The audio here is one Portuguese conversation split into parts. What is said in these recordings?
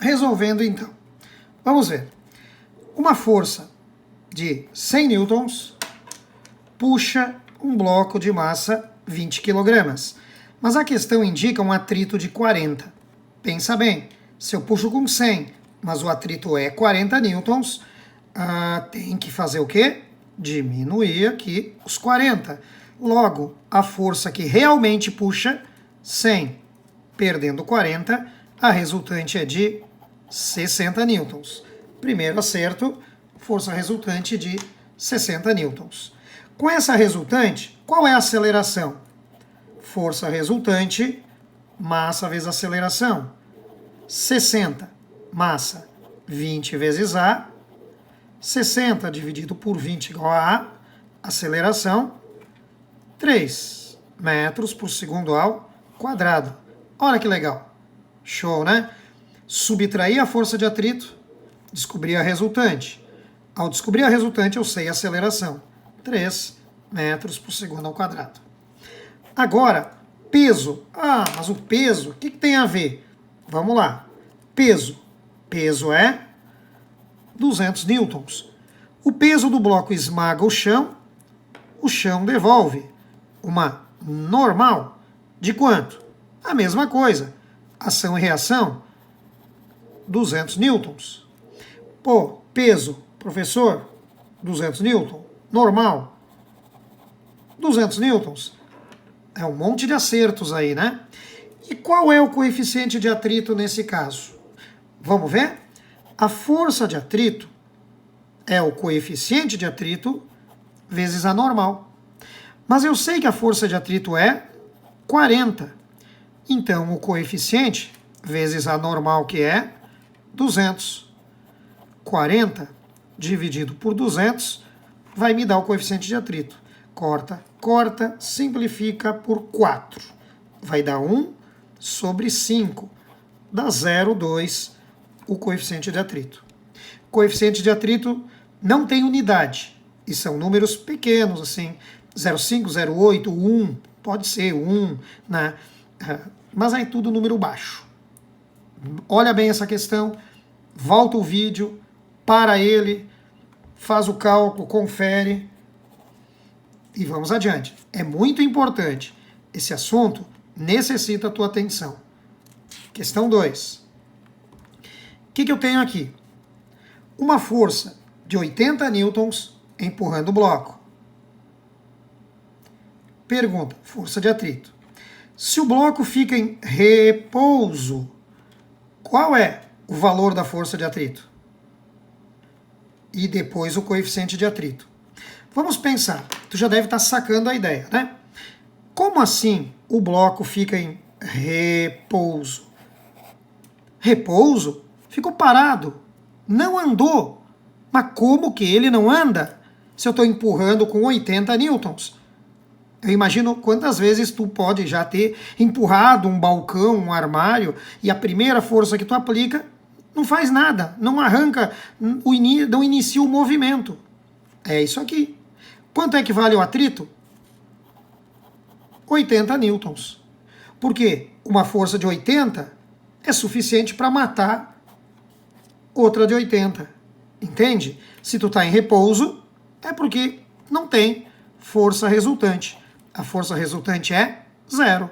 Resolvendo então. Vamos ver. Uma força de 100 newtons puxa um bloco de massa 20 kg. Mas a questão indica um atrito de 40. Pensa bem, se eu puxo com 100, mas o atrito é 40 newtons, tem que fazer o quê? Diminuir aqui os 40. Logo, a força que realmente puxa, 100, perdendo 40, a resultante é de 60 newtons. Primeiro acerto, força resultante de 60 newtons. Com essa resultante, qual é a aceleração? Força resultante, massa vezes aceleração. 60, massa, 20 vezes A. 60 dividido por 20 igual a A. Aceleração, 3 metros por segundo ao quadrado. Olha que legal. Show, né? Subtrair a força de atrito, descobrir a resultante. Ao descobrir a resultante, eu sei a aceleração. 3 metros por segundo ao quadrado. Agora, peso. Mas o peso, o que tem a ver? Vamos lá. Peso. Peso é 200 newtons. O peso do bloco esmaga o chão devolve uma normal de quanto? A mesma coisa. Ação e reação, 200 newtons. Pô, peso, professor, 200 newtons. Normal, 200 newtons. É um monte de acertos aí, né? E qual é o coeficiente de atrito nesse caso? Vamos ver? A força de atrito é o coeficiente de atrito vezes a normal. Mas eu sei que a força de atrito é 40. Então, o coeficiente vezes a normal, que é 200. 40 dividido por 200 vai me dar o coeficiente de atrito. Corta, corta, simplifica por 4. Vai dar 1 sobre 5. Dá 0,2 o coeficiente de atrito. Coeficiente de atrito não tem unidade. E são números pequenos, assim, 0,5, 0,8, 1, pode ser 1, né? Mas aí tudo número baixo. Olha bem essa questão, volta o vídeo, para ele, faz o cálculo, confere e vamos adiante. É muito importante. Esse assunto necessita a tua atenção. Questão 2. O que eu tenho aqui? Uma força de 80 newtons empurrando o bloco. Pergunta, força de atrito. Se o bloco fica em repouso, qual é o valor da força de atrito? E depois o coeficiente de atrito. Vamos pensar, tu já deve estar sacando a ideia, né? Como assim o bloco fica em repouso? Repouso? Ficou parado, não andou. Mas como que ele não anda se eu estou empurrando com 80 newtons? Eu imagino quantas vezes tu pode já ter empurrado um balcão, um armário, e a primeira força que tu aplica não faz nada, não arranca, não inicia o movimento. É isso aqui. Quanto é que vale o atrito? 80 newtons. Por quê? Uma força de 80 é suficiente para matar outra de 80. Entende? Se tu está em repouso, é porque não tem força resultante. A força resultante é 0.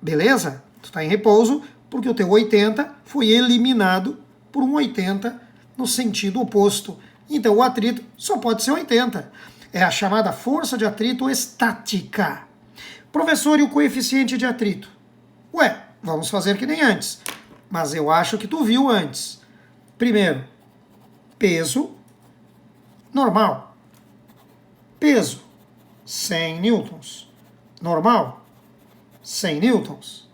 Beleza? Tu está em repouso porque o teu 80 foi eliminado por um 80 no sentido oposto. Então o atrito só pode ser 80. É a chamada força de atrito estática. Professor, e o coeficiente de atrito? Ué, vamos fazer que nem antes. Mas eu acho que tu viu antes. Primeiro, peso normal. Peso, 100 newtons. Normal, 100 newtons.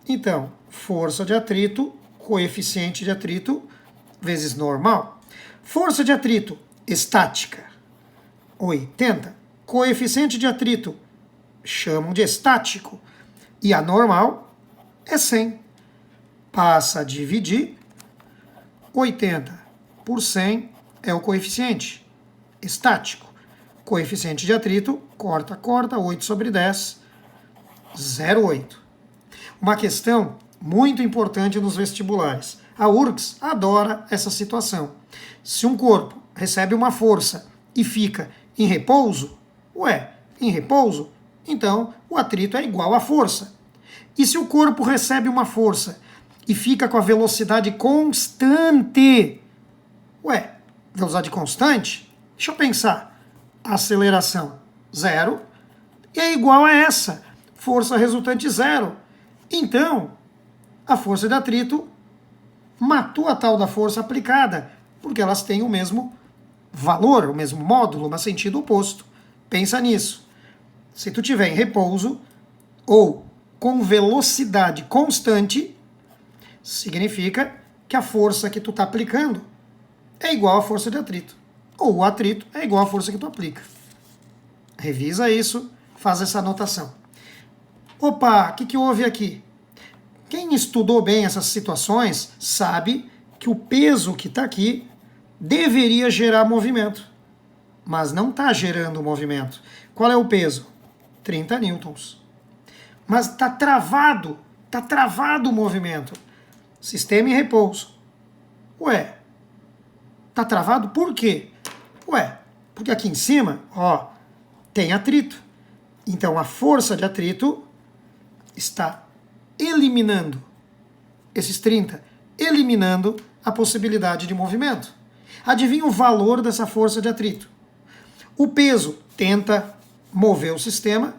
Então, força de atrito, coeficiente de atrito, vezes normal. Força de atrito estática, 80. Coeficiente de atrito, chamam de estático. E a normal é 100. Passa a dividir, 80 por 100 é o coeficiente estático. Coeficiente de atrito, corta, corta, 8 sobre 10, 0,8. Uma questão Muito importante nos vestibulares. A URGS adora essa situação. Se um corpo recebe uma força e fica em repouso, em repouso, então o atrito é igual à força. E se o corpo recebe uma força e fica com a velocidade constante, velocidade constante, deixa eu pensar, aceleração 0 e é igual a essa, força resultante 0. Então, a força de atrito matou a tal da força aplicada, porque elas têm o mesmo valor, o mesmo módulo, mas sentido oposto. Pensa nisso. Se tu tiver em repouso ou com velocidade constante, significa que a força que tu está aplicando é igual à força de atrito. Ou o atrito é igual à força que tu aplica. Revisa isso, faz essa anotação. Opa, o que houve aqui? Quem estudou bem essas situações sabe que o peso que está aqui deveria gerar movimento, mas não está gerando movimento. Qual é o peso? 30 newtons. Mas está travado o movimento. Sistema em repouso. Está travado por quê? Porque aqui em cima, tem atrito. Então a força de atrito está eliminando esses 30, eliminando a possibilidade de movimento. Adivinha o valor dessa força de atrito? O peso tenta mover o sistema,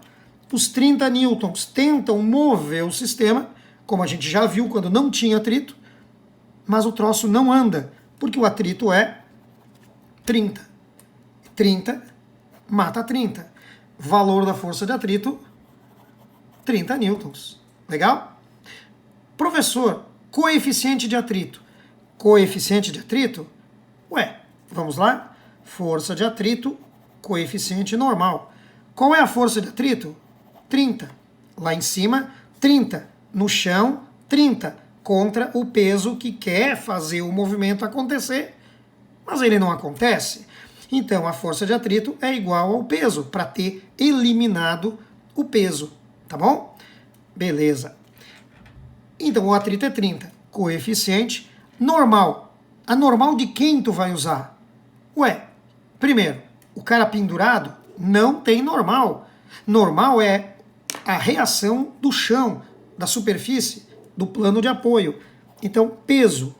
os 30 newtons tentam mover o sistema, como a gente já viu quando não tinha atrito, mas o troço não anda, porque o atrito é 30. 30 mata 30. Valor da força de atrito, 30 newtons. Legal? Professor, coeficiente de atrito. Coeficiente de atrito? Vamos lá? Força de atrito, coeficiente normal. Qual é a força de atrito? 30. Lá em cima, 30. No chão, 30. Contra o peso que quer fazer o movimento acontecer, mas ele não acontece. Então, a força de atrito é igual ao peso, para ter eliminado o peso. Tá bom? Beleza. Então, o atrito é 30. Coeficiente normal. A normal de quem tu vai usar? Primeiro, o cara pendurado não tem normal. Normal é a reação do chão, da superfície, do plano de apoio. Então, peso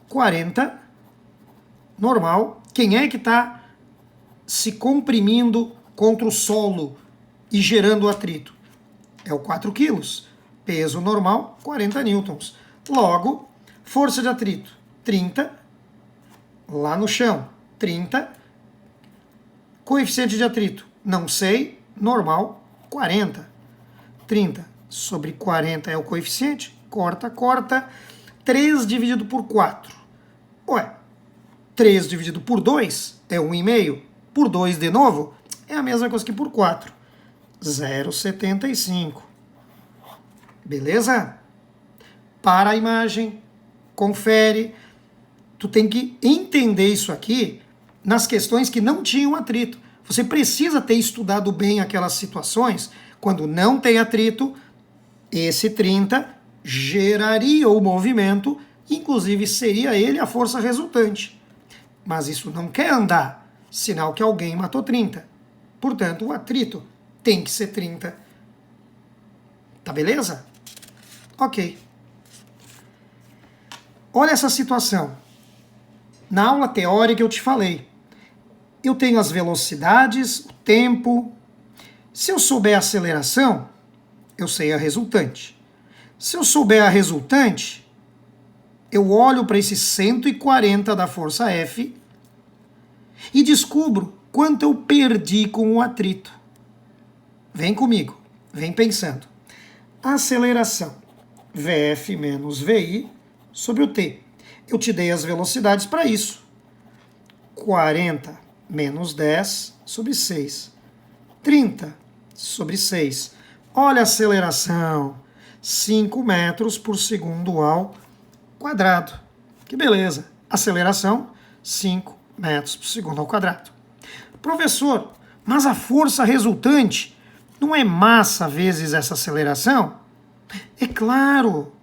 40, normal. Quem é que está se comprimindo contra o solo e gerando atrito? É o 4 quilos. Peso normal, 40 newtons. Logo, força de atrito, 30. Lá no chão, 30. Coeficiente de atrito, não sei. Normal, 40. 30 sobre 40 é o coeficiente. Corta. 3 dividido por 4. 3 dividido por 2 é 1,5. Por 2 de novo é a mesma coisa que por 4. 0,75. Beleza? Para a imagem, confere. Tu tem que entender isso aqui nas questões que não tinham atrito. Você precisa ter estudado bem aquelas situações. Quando não tem atrito, esse 30 geraria o movimento, inclusive seria ele a força resultante. Mas isso não quer andar, sinal que alguém matou 30. Portanto, o atrito tem que ser 30. Tá beleza? Ok. Olha essa situação. Na aula teórica eu te falei. Eu tenho as velocidades, o tempo. Se eu souber a aceleração, eu sei a resultante. Se eu souber a resultante, eu olho para esse 140 da força F e descubro quanto eu perdi com o atrito. Vem comigo, vem pensando. Aceleração, Vf menos Vi sobre o T. Eu te dei as velocidades para isso. 40 menos 10 sobre 6. 30 sobre 6. Olha a aceleração. 5 metros por segundo ao quadrado. Que beleza. Aceleração, 5 metros por segundo ao quadrado. Professor, mas a força resultante não é massa vezes essa aceleração? É claro.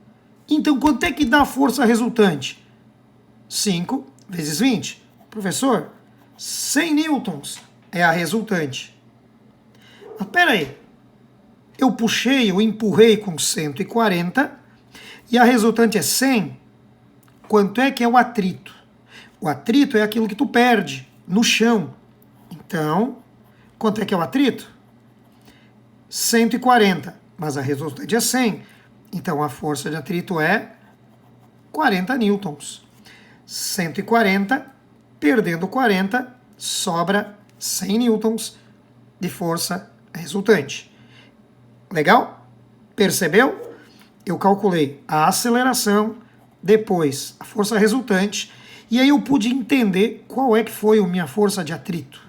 Então, quanto é que dá a força resultante? 5 vezes 20. Professor, 100 newtons é a resultante. Mas peraí, eu empurrei com 140 e a resultante é 100. Quanto é que é o atrito? O atrito é aquilo que tu perde no chão. Então, quanto é que é o atrito? 140, mas a resultante é 100. Então, a força de atrito é 40 newtons. 140, perdendo 40, sobra 100 newtons de força resultante. Legal? Percebeu? Eu calculei a aceleração, depois a força resultante, e aí eu pude entender qual é que foi a minha força de atrito.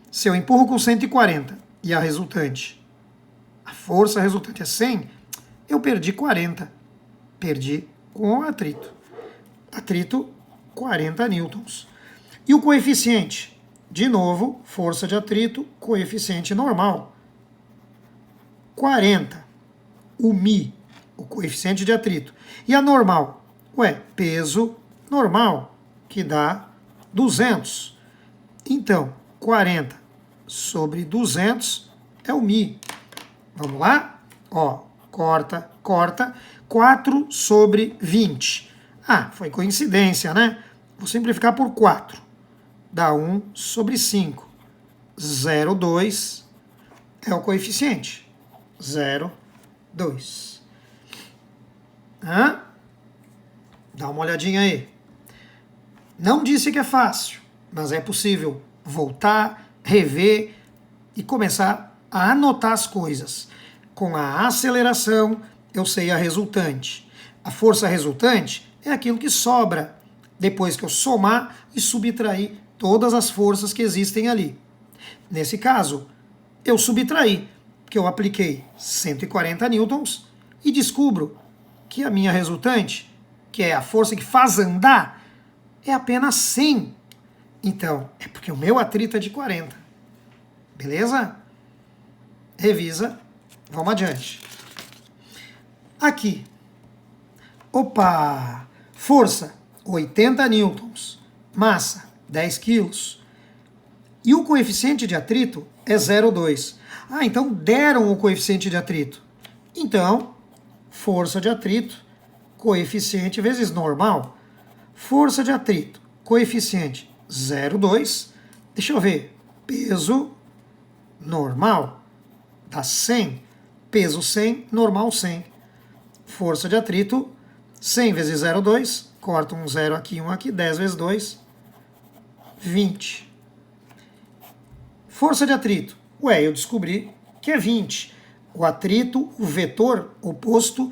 Se eu empurro com 140 e a força resultante é 100, eu perdi 40. Perdi com o atrito. Atrito, 40 newtons. E o coeficiente? De novo, força de atrito, coeficiente normal. 40. O μ, o coeficiente de atrito. E a normal? Peso normal, que dá 200. Então, 40 sobre 200 é o μ. Vamos lá? Corta. 4 sobre 20. Foi coincidência, né? Vou simplificar por 4. Dá 1 sobre 5. 0,2 é o coeficiente. 0,2. Dá uma olhadinha aí. Não disse que é fácil, mas é possível voltar, rever e começar a anotar as coisas. Com a aceleração, eu sei a resultante. A força resultante é aquilo que sobra depois que eu somar e subtrair todas as forças que existem ali. Nesse caso, eu subtraí, porque eu apliquei 140 newtons e descubro que a minha resultante, que é a força que faz andar, é apenas 100. Então, é porque o meu atrito é de 40. Beleza? Revisa. Vamos adiante. Aqui. Força, 80 newtons. Massa, 10 quilos. E o coeficiente de atrito é 0,2. Então deram o coeficiente de atrito. Então, força de atrito, coeficiente vezes normal. Força de atrito, coeficiente 0,2. Deixa eu ver. Peso normal dá 100. Peso 100, normal 100. Força de atrito, 100 vezes 0,2. Corta um 0 aqui, um aqui. 10 vezes 2, 20. Força de atrito. Eu descobri que é 20. O atrito, o vetor oposto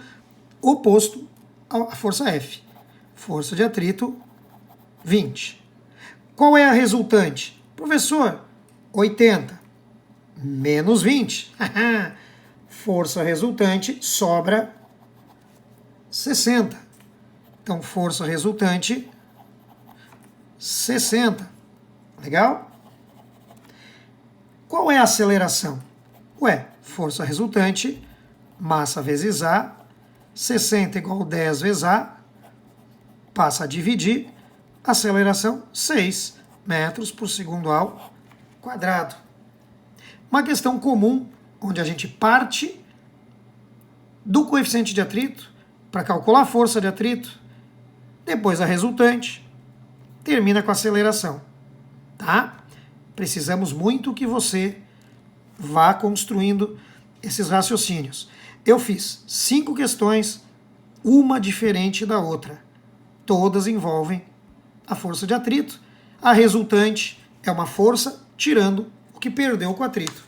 à força F. Força de atrito, 20. Qual é a resultante? Professor, 80 menos 20. Força resultante sobra 60. Então, força resultante, 60. Legal? Qual é a aceleração? Força resultante, massa vezes A, 60 igual 10 vezes A, passa a dividir, aceleração 6 metros por segundo ao quadrado. Uma questão comum, onde a gente parte do coeficiente de atrito para calcular a força de atrito, depois a resultante, termina com a aceleração. Tá? Precisamos muito que você vá construindo esses raciocínios. Eu fiz 5 questões, uma diferente da outra. Todas envolvem a força de atrito. A resultante é uma força tirando o que perdeu com o atrito.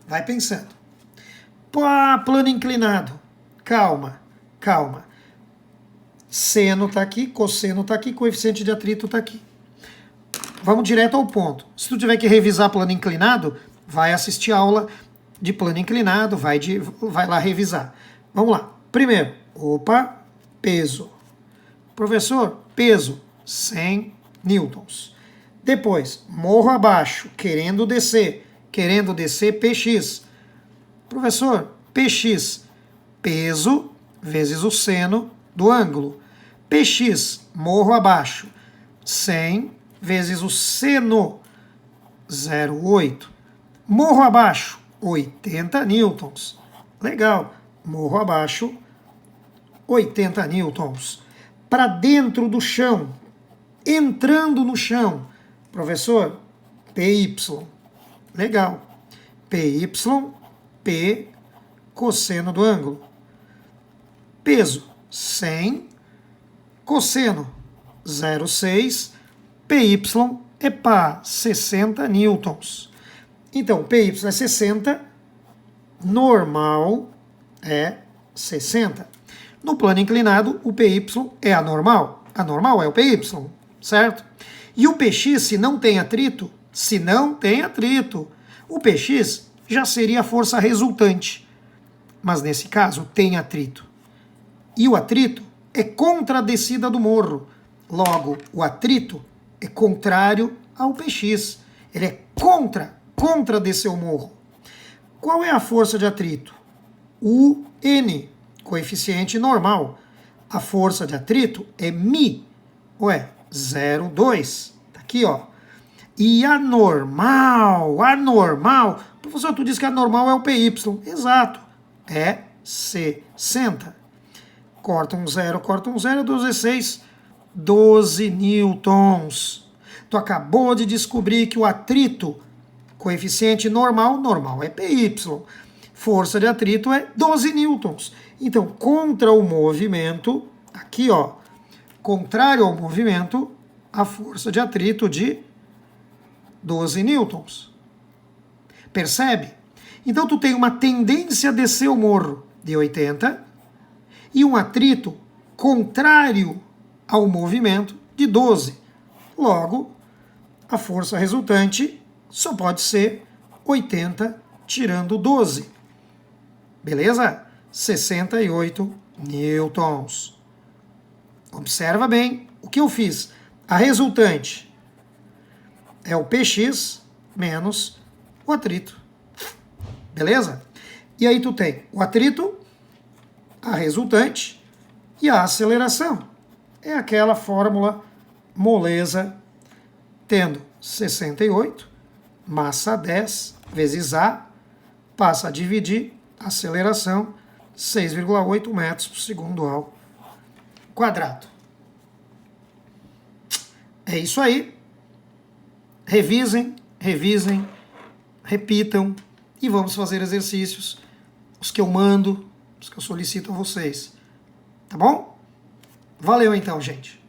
Vai pensando. Plano inclinado. Calma. Seno está aqui, cosseno está aqui, coeficiente de atrito está aqui. Vamos direto ao ponto. Se tu tiver que revisar plano inclinado, vai assistir a aula de plano inclinado, vai lá revisar. Vamos lá. Primeiro, peso. Professor, peso, 100 newtons. Depois, morro abaixo, querendo descer, px. Professor, px, peso vezes o seno do ângulo. PX, morro abaixo, 100 vezes o seno, 0,8. Morro abaixo, 80 newtons. Legal. Morro abaixo, 80 newtons. Para dentro do chão, entrando no chão. Professor, PY. Legal. PY, P, cosseno do ângulo. Peso, 100. Cosseno, 0,6. PY, epa, 60 newtons. Então, PY é 60, normal é 60. No plano inclinado, o PY é anormal. Anormal é o PY, certo? E o PX, se não tem atrito, o PX já seria a força resultante. Mas nesse caso, tem atrito. E o atrito é contra a descida do morro. Logo, o atrito é contrário ao PX. Ele é contra descer o morro. Qual é a força de atrito? UN, coeficiente normal. A força de atrito é μ, 0,2. Tá aqui, ó. E a normal, professor, tu disse que a normal é o PY. Exato, é 60. Corta um zero, 2,16, 12 newtons. Tu acabou de descobrir que o atrito, coeficiente normal é PY. Força de atrito é 12 newtons. Então, contra o movimento, aqui ó, contrário ao movimento, a força de atrito de 12 newtons. Percebe? Então, tu tem uma tendência a descer o morro de 80 e um atrito contrário ao movimento de 12. Logo, a força resultante só pode ser 80 tirando 12. Beleza? 68 newtons. Observa bem o que eu fiz. A resultante é o PX menos o atrito. Beleza? E aí tu tem o atrito, a resultante e a aceleração. É aquela fórmula moleza, tendo 68, massa 10 vezes A, passa a dividir a aceleração 6,8 metros por segundo ao quadrado. É isso aí. Revisem, repitam e vamos fazer exercícios, os que eu mando, os que eu solicito a vocês. Tá bom? Valeu então, gente.